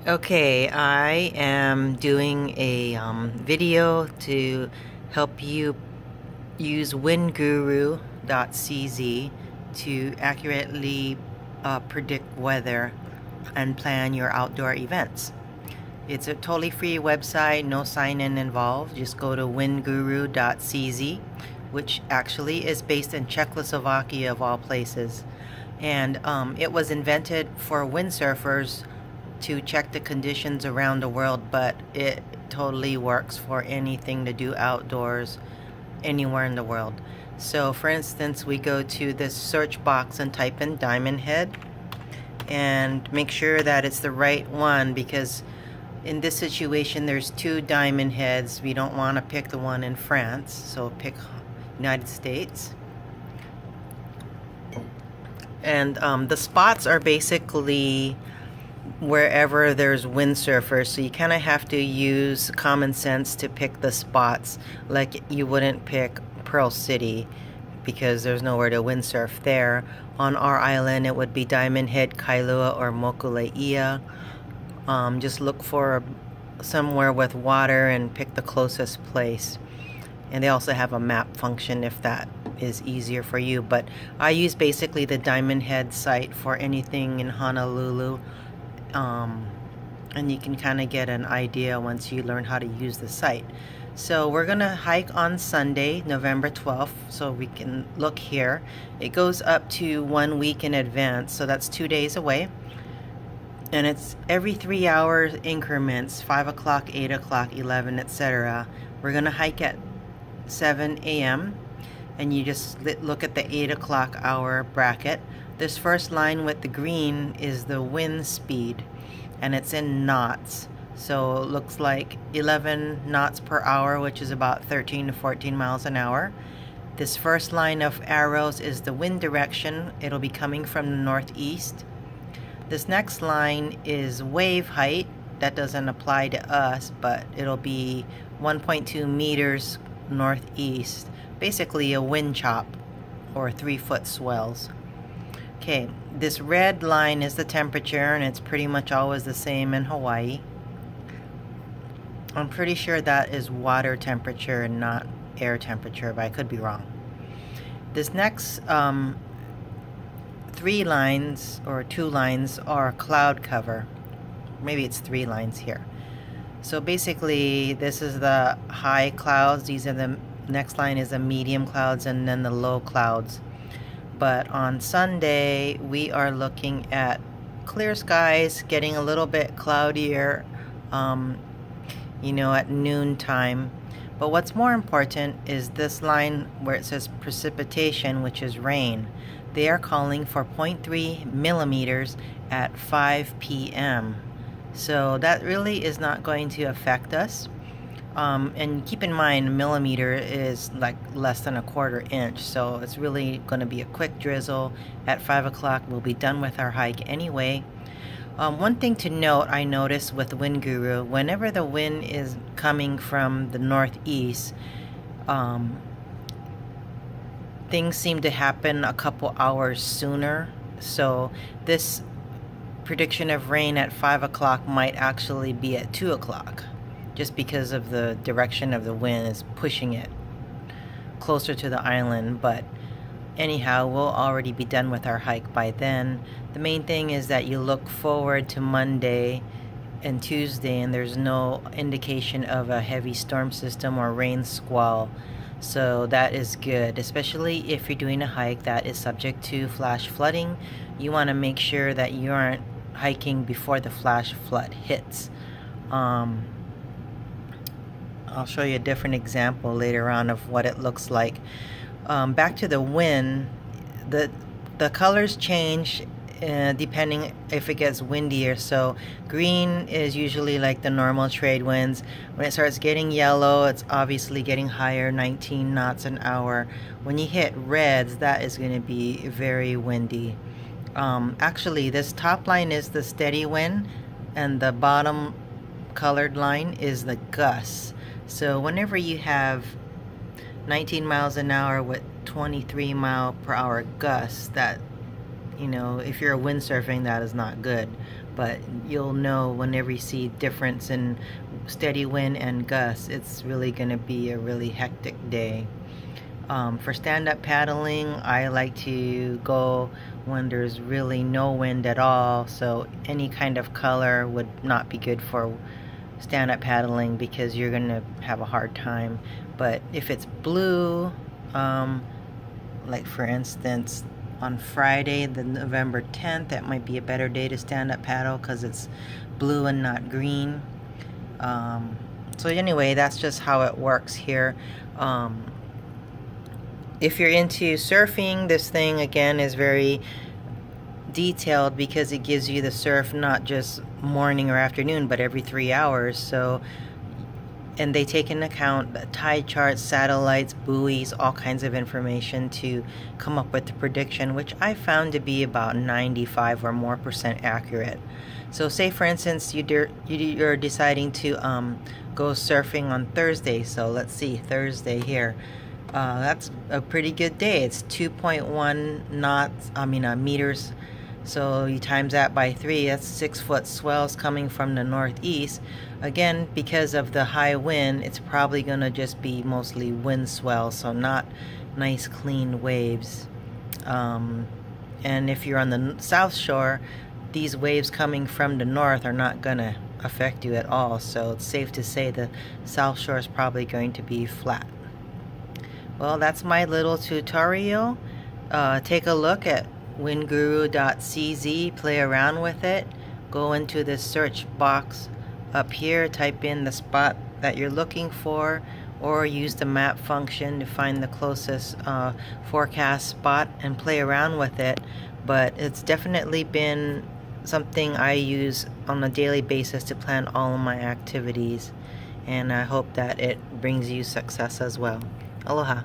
Okay, I am doing a video to help you use windguru.cz to accurately predict weather and plan your outdoor events. It's a totally free website, no sign-in involved. Just go to windguru.cz, which actually is based in Czechoslovakia of all places. And it was invented for windsurfers to check the conditions around the world, but it totally works for anything to do outdoors anywhere in the world. So for instance, we go to this search box and type in Diamond Head and make sure that it's the right one, because in this situation there's two Diamond Heads. We don't want to pick the one in France, so pick United States. And the spots are basically wherever there's windsurfers, so you kind of have to use common sense to pick the spots. Like you wouldn't pick Pearl City because there's nowhere to windsurf there. On our island it would be Diamond Head, Kailua, or Mokuleia. Just look for somewhere with water and pick the closest place. And they also have a map function if that is easier for you, but I use basically the Diamond Head site for anything in Honolulu. And you can kind of get an idea once you learn how to use the site. So we're gonna hike on Sunday, November 12th, so we can look here. It goes up to 1 week in advance, so that's 2 days away. And it's every 3 hour increments, 5 o'clock, 8 o'clock, 11, etc. We're gonna hike at 7 a.m. and you just look at the 8 o'clock hour bracket. This first line with the green is the wind speed, and it's in knots. So it looks like 11 knots per hour, which is about 13 to 14 miles an hour. This first line of arrows is the wind direction. It'll be coming from the northeast. This next line is wave height. That doesn't apply to us, but it'll be 1.2 meters northeast. Basically a wind chop or 3-foot swells. Okay, this red line is the temperature, and it's pretty much always the same in Hawaii. I'm pretty sure that is water temperature and not air temperature, but I could be wrong. This next 3 lines or 2 lines are cloud cover. Maybe it's 3 lines here. So basically this is the high clouds. These are the next line is the medium clouds, and then the low clouds. But on Sunday we are looking at clear skies, getting a little bit cloudier at noon time. But what's more important is this line where it says precipitation, which is rain. They are calling for 0.3 millimeters at 5 p.m. So that really is not going to affect us. And keep in mind, a millimeter is like less than a quarter inch, so it's really going to be a quick drizzle. At 5 o'clock we'll be done with our hike anyway. One thing to note, I noticed with Wind Guru, whenever the wind is coming from the northeast, things seem to happen a couple hours sooner. So this prediction of rain at 5 o'clock might actually be at 2 o'clock, just because of the direction of the wind is pushing it closer to the island. But anyhow, we'll already be done with our hike by then. The main thing is that you look forward to Monday and Tuesday, and there's no indication of a heavy storm system or rain squall. So that is good, especially if you're doing a hike that is subject to flash flooding. You want to make sure that you aren't hiking before the flash flood hits. I'll show you a different example later on of what it looks like. Back to the wind, the colors change depending if it gets windier. So green is usually like the normal trade winds. When it starts getting yellow, it's obviously getting higher, 19 knots an hour. When you hit reds, that is going to be very windy. Actually, this top line is the steady wind, and the bottom colored line is the gusts. So whenever you have 19 miles an hour with 23 mile per hour gusts, that if you're windsurfing, that is not good. but you'll know whenever you see difference in steady wind and gusts, it's really going to be a really hectic day. For stand-up paddling, I like to go when there's really no wind at all, so any kind of color would not be good for stand-up paddling because you're gonna have a hard time. But if it's blue, like for instance on Friday, the November 10th, that might be a better day to stand up paddle because it's blue and not green. So anyway, that's just how it works here. If you're into surfing, this thing again is very detailed because it gives you the surf not just morning or afternoon, but every 3 hours. So, and they take into account the tide charts, satellites, buoys, all kinds of information to come up with the prediction, which I found to be about 95 or more % accurate. So say for instance you're deciding to go surfing on Thursday. So let's see, Thursday here. That's a pretty good day. It's 2.1 meters. So you times that by 3, that's 6-foot swells coming from the northeast. Again, because of the high wind, it's probably going to just be mostly wind swell, so not nice clean waves. And if you're on the south shore, these waves coming from the north are not going to affect you at all. So it's safe to say the south shore is probably going to be flat. Well, that's my little tutorial. Take a look at windguru.cz, play around with it. Go into the search box up here, type in the spot that you're looking for, or use the map function to find the closest forecast spot and play around with it. But it's definitely been something I use on a daily basis to plan all of my activities, and I hope that it brings you success as well. Aloha.